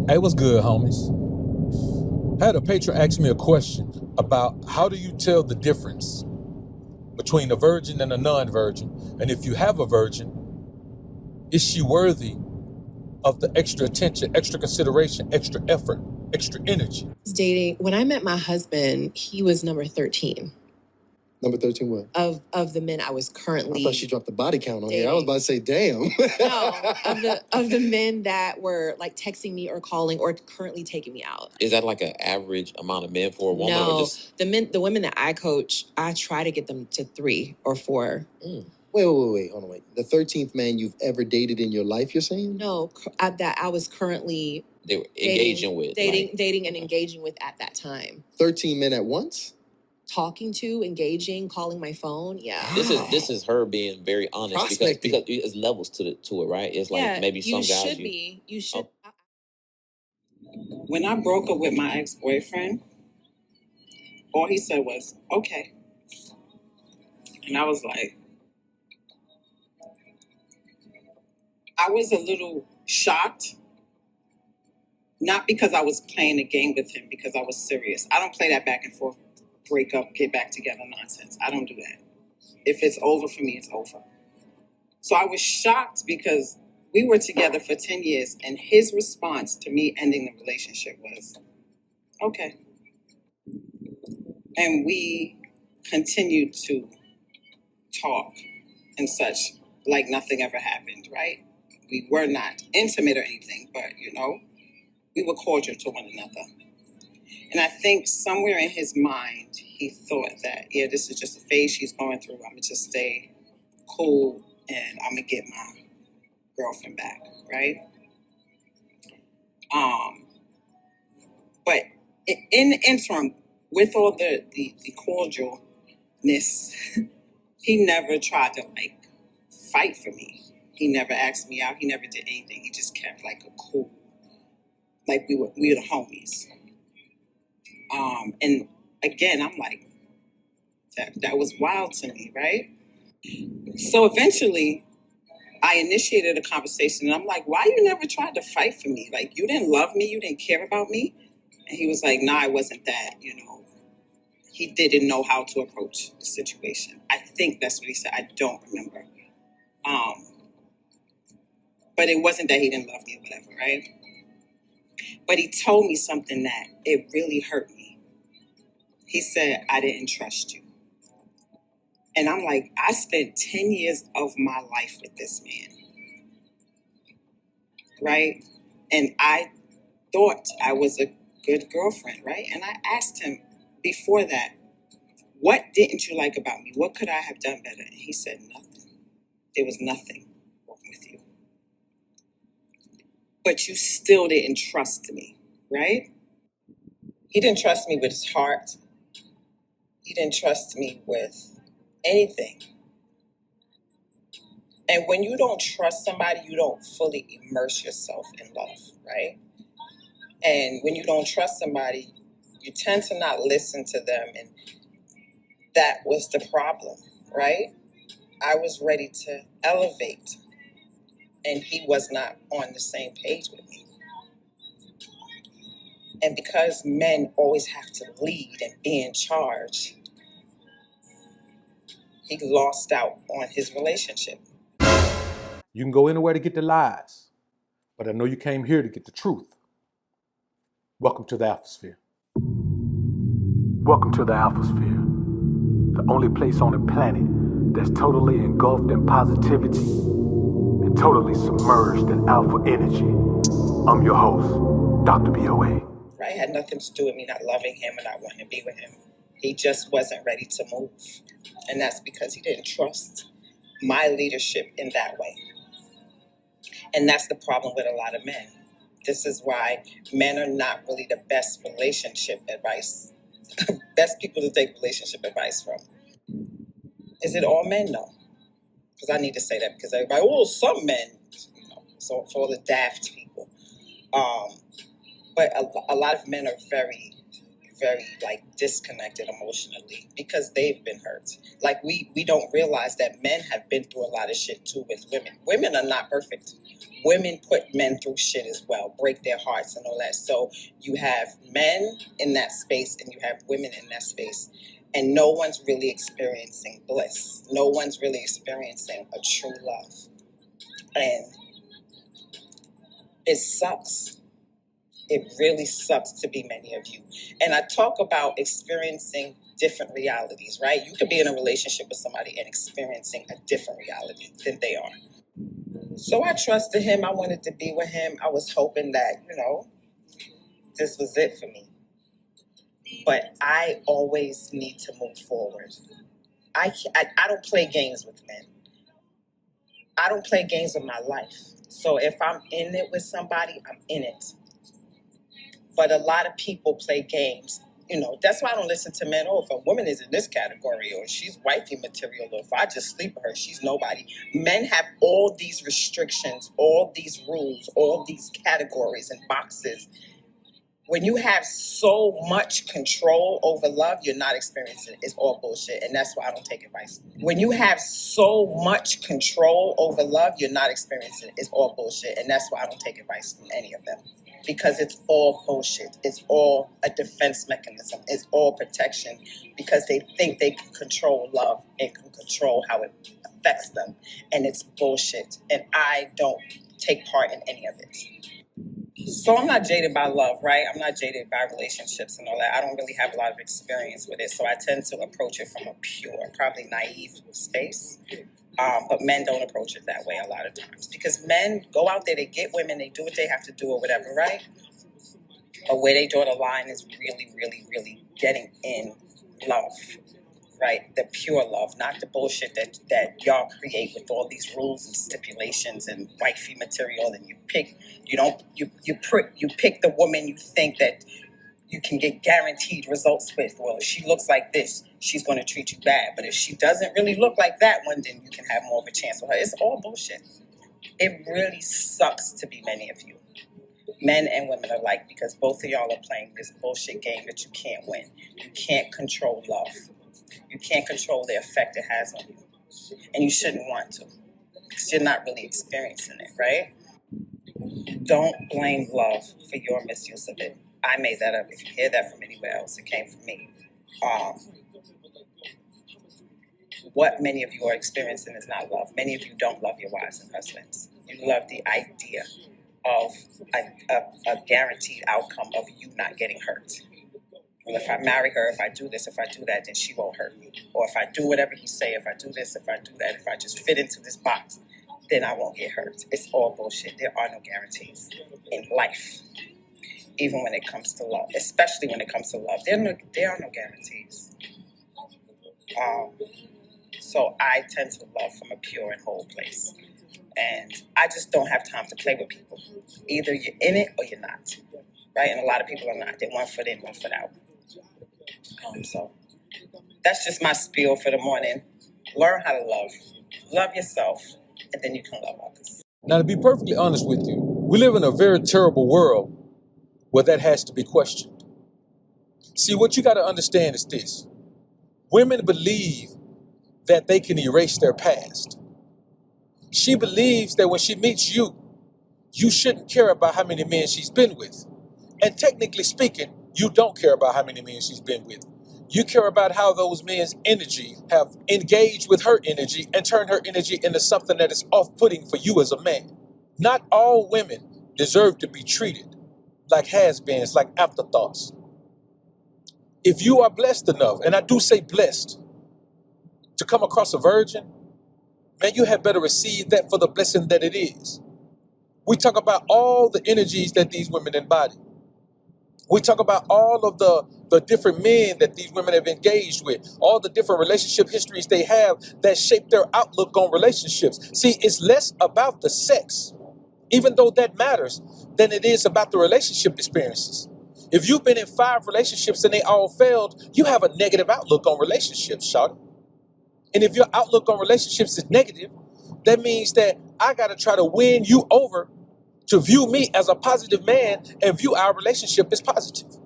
Hey, what's good, homies? I had a patron ask me a question about how do you tell the difference between a virgin and a non-virgin? And if you have a virgin, is she worthy of the extra attention, extra consideration, extra effort, extra energy? Dating, when I met my husband, he was number 13. Number 13 what? Of the men I was currently I thought she dropped the body count on dating. here. I was about to say, damn. No, of the men that were like texting me or calling or currently taking me out. Is that like an average amount of men for a woman? No, or just... the women that I coach, I try to get them to 3 or 4. Wait, hold on, wait. The 13th man you've ever dated in your life, you're saying? No, that I was currently they were engaging with. Dating and engaging with at that time. 13 men at once? Talking to, engaging, calling my phone, yeah. This is her being very honest because it's levels to it, right? It's like maybe some guys you should. When I broke up with my ex-boyfriend, all he said was, okay. And I was like, I was a little shocked. Not because I was playing a game with him, because I was serious. I don't play that back and forth, break up, get back together nonsense. I don't do that. If it's over for me, it's over. So I was shocked because we were together for 10 years and his response to me ending the relationship was, okay. And we continued to talk and such like nothing ever happened, right? We were not intimate or anything, but, we were cordial to one another. And I think somewhere in his mind, he thought that, this is just a phase she's going through. I'm going to just stay cool and I'm going to get my girlfriend back, right? But in the interim, with all the cordialness, he never tried to, fight for me. He never asked me out. He never did anything. He just kept, a cool, we were the homies. And again, I'm like, that was wild to me, right? So eventually, I initiated a conversation, and I'm like, why you never tried to fight for me? You didn't love me, you didn't care about me? And he was like, nah, it wasn't that, He didn't know how to approach the situation. I think that's what he said. I don't remember. But it wasn't that he didn't love me or whatever, right? But he told me something that it really hurt me. He said, I didn't trust you. And I'm like, I spent 10 years of my life with this man, right? And I thought I was a good girlfriend, right? And I asked him before that, what didn't you like about me? What could I have done better? And he said, nothing. There was nothing wrong with you. But you still didn't trust me, right? He didn't trust me with his heart. He didn't trust me with anything. And when you don't trust somebody, you don't fully immerse yourself in love, right? And when you don't trust somebody, you tend to not listen to them. And that was the problem, right? I was ready to elevate, and he was not on the same page with me. And because men always have to lead and be in charge, he lost out on his relationship. You can go anywhere to get the lies, but I know you came here to get the truth. Welcome to the Alphasphere. Welcome to the Alphasphere, the only place on the planet that's totally engulfed in positivity and totally submerged in alpha energy. I'm your host, Dr. BOA. Right? It had nothing to do with me not loving him and not wanting to be with him. He just wasn't ready to move. And that's because he didn't trust my leadership in that way. And that's the problem with a lot of men. This is why men are not really the best relationship advice, best people to take relationship advice from. Is it all men? No. Because I need to say that because everybody, some men, so for all the daft people. But a lot of men are very, very like disconnected emotionally because they've been hurt. Like we don't realize that men have been through a lot of shit too with women. Women are not perfect. Women put men through shit as well, break their hearts and all that. So you have men in that space and you have women in that space. And no one's really experiencing bliss. No one's really experiencing a true love. And it sucks. It really sucks to be many of you. And I talk about experiencing different realities, right? You could be in a relationship with somebody and experiencing a different reality than they are. So I trusted him. I wanted to be with him. I was hoping that, this was it for me. But I always need to move forward. I don't play games with men. I don't play games with my life. So if I'm in it with somebody, I'm in it. But a lot of people play games. That's why I don't listen to men. Oh, if a woman is in this category, or she's wifey material, or if I just sleep with her, she's nobody. Men have all these restrictions, all these rules, all these categories and boxes. When you have so much control over love, you're not experiencing it. It's all bullshit. And that's why I don't take advice. When you have so much control over love, you're not experiencing it. It's all bullshit. And that's why I don't take advice from any of them. Because it's all bullshit. It's all a defense mechanism. It's all protection. Because they think they can control love and can control how it affects them. And it's bullshit. And I don't take part in any of it. So I'm not jaded by love, right? I'm not jaded by relationships and all that. I don't really have a lot of experience with it. So I tend to approach it from a pure, probably naive space. But men don't approach it that way a lot of times. Because men go out there, they get women, they do what they have to do or whatever, right? But where they draw the line is really, really, really getting in love, right? The pure love, not the bullshit that y'all create with all these rules and stipulations and wifey material. And you pick the woman you think that you can get guaranteed results with. Well, if she looks like this, she's going to treat you bad. But if she doesn't really look like that one, then you can have more of a chance with her. It's all bullshit. It really sucks to be many of you. Men and women alike, because both of y'all are playing this bullshit game that you can't win. You can't control love. You can't control the effect it has on you. And you shouldn't want to, because you're not really experiencing it, right? Don't blame love for your misuse of it. I made that up. If you hear that from anywhere else, it came from me. What many of you are experiencing is not love. Many of you don't love your wives and husbands. You love the idea of a guaranteed outcome of you not getting hurt. Well, if I marry her, if I do this, if I do that, then she won't hurt me. Or if I do whatever he say, if I do this, if I do that, if I just fit into this box, then I won't get hurt. It's all bullshit. There are no guarantees in life. Even when it comes to love, especially when it comes to love, there are no guarantees. So I tend to love from a pure and whole place. And I just don't have time to play with people. Either you're in it or you're not, right? And a lot of people are not. They're 1 foot in, 1 foot out. So that's just my spiel for the morning. Learn how to love. Love yourself, and then you can love others. Now, to be perfectly honest with you, we live in a very terrible world where that has to be questioned. See, what you got to understand is this. Women believe that they can erase their past. She believes that when she meets you, you shouldn't care about how many men she's been with. And technically speaking, you don't care about how many men she's been with. You care about how those men's energy have engaged with her energy and turned her energy into something that is off-putting for you as a man. Not all women deserve to be treated like has-beens, like afterthoughts. If you are blessed enough, and I do say blessed, to come across a virgin, man, you had better receive that for the blessing that it is. We talk about all the energies that these women embody. We talk about all of the different men that these women have engaged with, all the different relationship histories they have that shape their outlook on relationships. See, it's less about the sex, even though that matters, than it is about the relationship experiences. If you've been in 5 relationships and they all failed, you have a negative outlook on relationships, shawty. And if your outlook on relationships is negative, that means that I got to try to win you over to view me as a positive man and view our relationship as positive.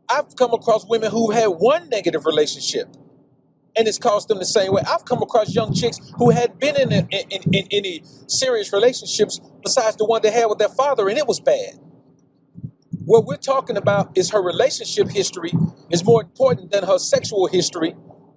I've come across women who've had one negative relationship and it's caused them the same way. I've come across young chicks who had been in any serious relationships besides the one they had with their father, and it was bad. What we're talking about is her relationship history is more important than her sexual history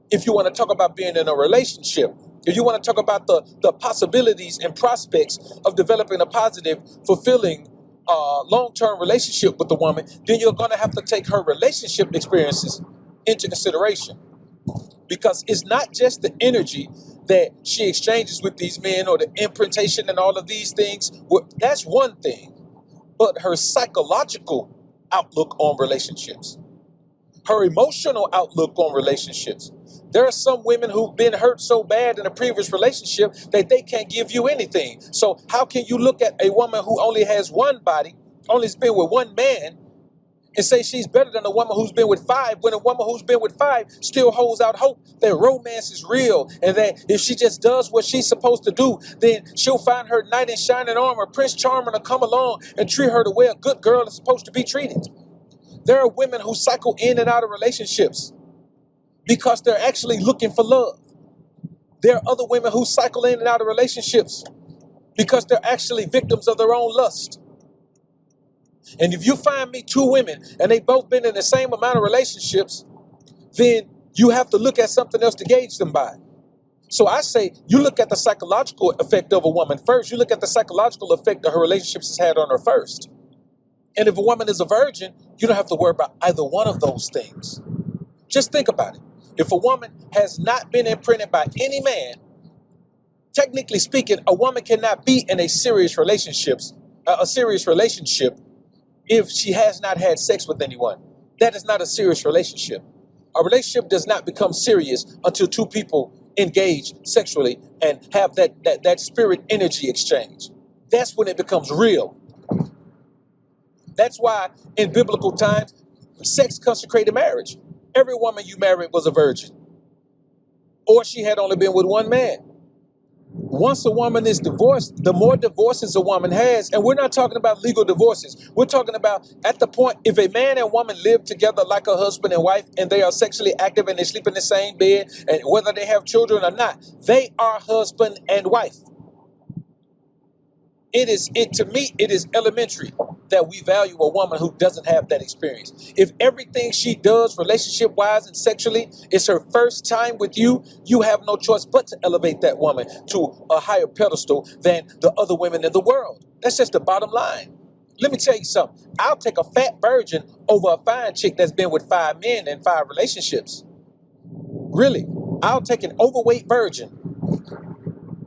if you want to talk about being in a relationship. If you want to talk about the possibilities and prospects of developing a positive, fulfilling, long-term relationship with the woman, then you're going to have to take her relationship experiences into consideration. Because it's not just the energy that she exchanges with these men or the imprintation and all of these things. That's one thing. But her psychological outlook on relationships, her emotional outlook on relationships. There are some women who've been hurt so bad in a previous relationship that they can't give you anything. So how can you look at a woman who only has one body, only has been with one man, and say she's better than a woman who's been with five, when a woman who's been with five still holds out hope that romance is real and that if she just does what she's supposed to do, then she'll find her knight in shining armor, Prince Charming, to come along and treat her the way a good girl is supposed to be treated. There are women who cycle in and out of relationships because they're actually looking for love. There are other women who cycle in and out of relationships because they're actually victims of their own lust. And if you find me two women and they both been in the same amount of relationships, then you have to look at something else to gauge them by. So I say you look at the psychological effect of a woman first. You look at the psychological effect that her relationships has had on her first. And if a woman is a virgin, you don't have to worry about either one of those things. Just think about it. If a woman has not been imprinted by any man, technically speaking, a woman cannot be in a serious relationship if she has not had sex with anyone. That is not a serious relationship. A relationship does not become serious until two people engage sexually and have that spirit energy exchange. That's when it becomes real. That's why in biblical times, sex consecrated marriage. Every woman you married was a virgin, or she had only been with one man. Once a woman is divorced, the more divorces a woman has, and we're not talking about legal divorces. We're talking about at the point, if a man and woman live together like a husband and wife, and they are sexually active and they sleep in the same bed, and whether they have children or not, they are husband and wife. To me, it is elementary that we value a woman who doesn't have that experience. If everything she does relationship-wise and sexually is her first time with you, you have no choice but to elevate that woman to a higher pedestal than the other women in the world. That's just the bottom line. Let me tell you something. I'll take a fat virgin over a fine chick that's been with 5 men and 5 relationships. Really, I'll take an overweight virgin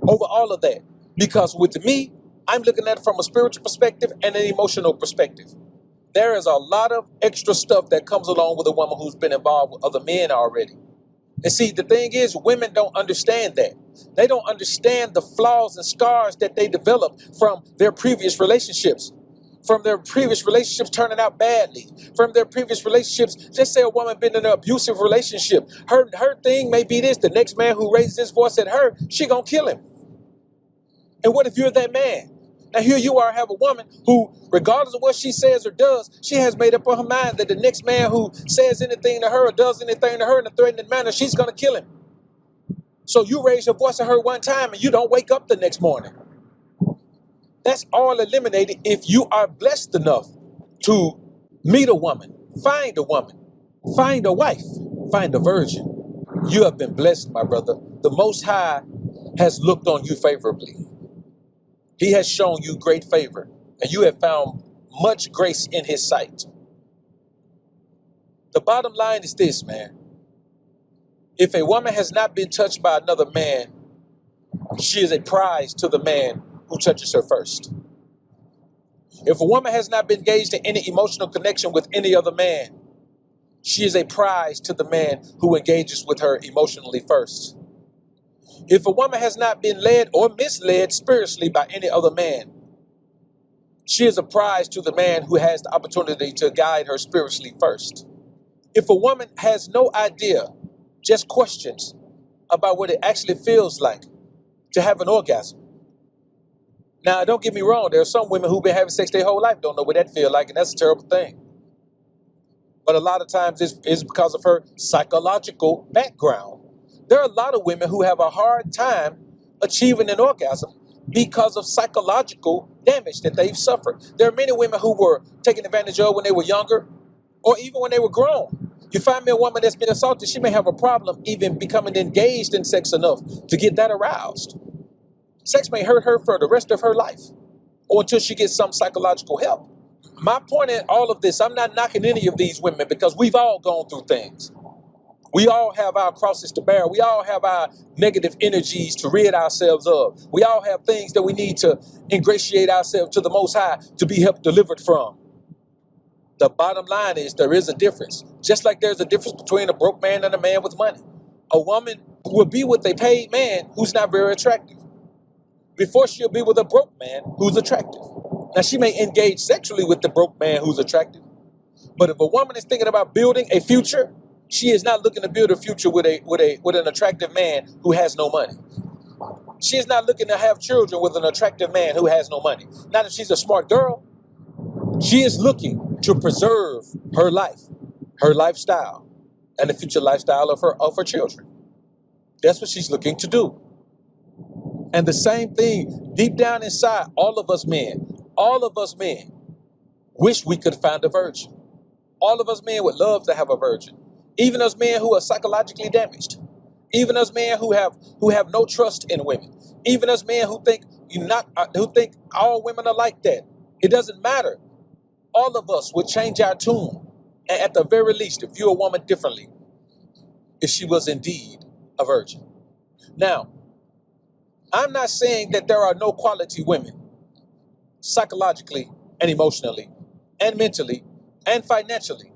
over all of that. Because with me, I'm looking at it from a spiritual perspective and an emotional perspective. There is a lot of extra stuff that comes along with a woman who's been involved with other men already. And see, the thing is, women don't understand that. They don't understand the flaws and scars that they develop from their previous relationships. From their previous relationships turning out badly. From their previous relationships, just say a woman been in an abusive relationship. Her thing may be this: the next man who raises his voice at her, she gonna kill him. And what if you're that man? Now here you are, have a woman who, regardless of what she says or does, she has made up her mind that the next man who says anything to her or does anything to her in a threatening manner, she's going to kill him. So you raise your voice at her one time and you don't wake up the next morning. That's all eliminated if you are blessed enough to meet a woman, find a wife, find a virgin. You have been blessed, my brother. The Most High has looked on you favorably. He has shown you great favor, and you have found much grace in his sight. The bottom line is this, man. If a woman has not been touched by another man, she is a prize to the man who touches her first. If a woman has not been engaged in any emotional connection with any other man, she is a prize to the man who engages with her emotionally first. If a woman has not been led or misled spiritually by any other man, she is a prize to the man who has the opportunity to guide her spiritually first. If a woman has no idea, just questions about what it actually feels like to have an orgasm. Now, don't get me wrong. There are some women who've been having sex their whole life, don't know what that feels like, and that's a terrible thing. but a lot of times it's because of her psychological background. There are a lot of women who have a hard time achieving an orgasm because of psychological damage that they've suffered. There are many women who were taken advantage of when they were younger or even when they were grown. You find me a woman that's been assaulted, she may have a problem even becoming engaged in sex enough to get that aroused. Sex may hurt her for the rest of her life or until she gets some psychological help. My point in all of this, I'm not knocking any of these women because we've all gone through things. We all have our crosses to bear. We all have our negative energies to rid ourselves of. We all have things that we need to ingratiate ourselves to the Most High to be helped delivered from. The bottom line is there is a difference. Just like there's a difference between a broke man and a man with money. A woman will be with a paid man who's not very attractive before she'll be with a broke man who's attractive. Now, she may engage sexually with the broke man who's attractive, but if a woman is thinking about building a future, she is not looking to build a future with an attractive man who has no money. She is not looking to have children with an attractive man who has no money. Not if she's a smart girl. She is looking to preserve her life, her lifestyle, and the future lifestyle of her children. That's what she's looking to do. And the same thing, deep down inside, all of us men wish we could find a virgin. All of us men would love to have a virgin. Even us men who are psychologically damaged. Even us men who have no trust in women. Even us men who think all women are like that. It doesn't matter. All of us would change our tune. And at the very least, if view a woman differently, if she was indeed a virgin. Now, I'm not saying that there are no quality women, psychologically and emotionally and mentally and financially,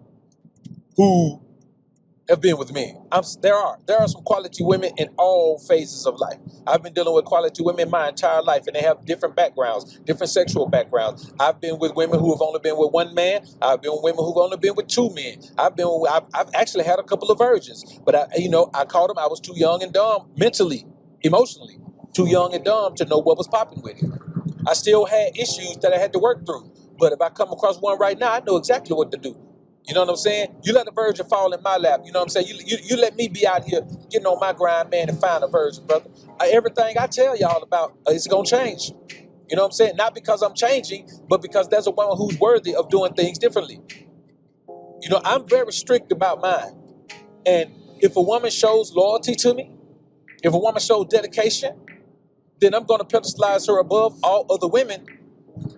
who have been with me. There are some quality women in all phases of life. I've been dealing with quality women my entire life, and they have different backgrounds, different sexual backgrounds. I've been with women who have only been with one man. I've been with women who've only been with two men. I've actually had a couple of virgins, but I called them. I was too young and dumb mentally, emotionally, too young and dumb to know what was popping with it. I still had issues that I had to work through, but if I come across one right now, I know exactly what to do. You know what I'm saying? You let a virgin fall in my lap. You know what I'm saying? You let me be out here getting on my grind, man, and find a virgin, brother. Everything I tell y'all about, it's going to change. You know what I'm saying? Not because I'm changing, but because there's a woman who's worthy of doing things differently. You know, I'm very strict about mine. And if a woman shows loyalty to me, if a woman shows dedication, then I'm going to pedestalize her above all other women,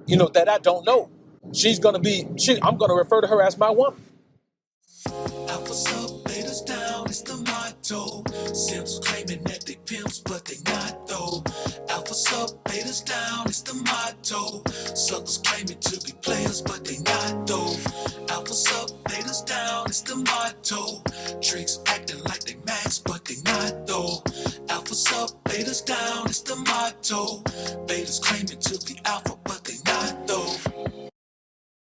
that I don't know. I'm going to refer to her as my woman. Alphas up, betas down, it's the motto. Simps claiming that they pimps, but they not though. Alphas up, betas down, it's the motto. Suckers claiming to be players, but they not though. Alphas up, betas down, it's the motto. Tricks acting like they max, but they not though. Alphas up, betas down, it's the motto. Betas claiming to be alpha,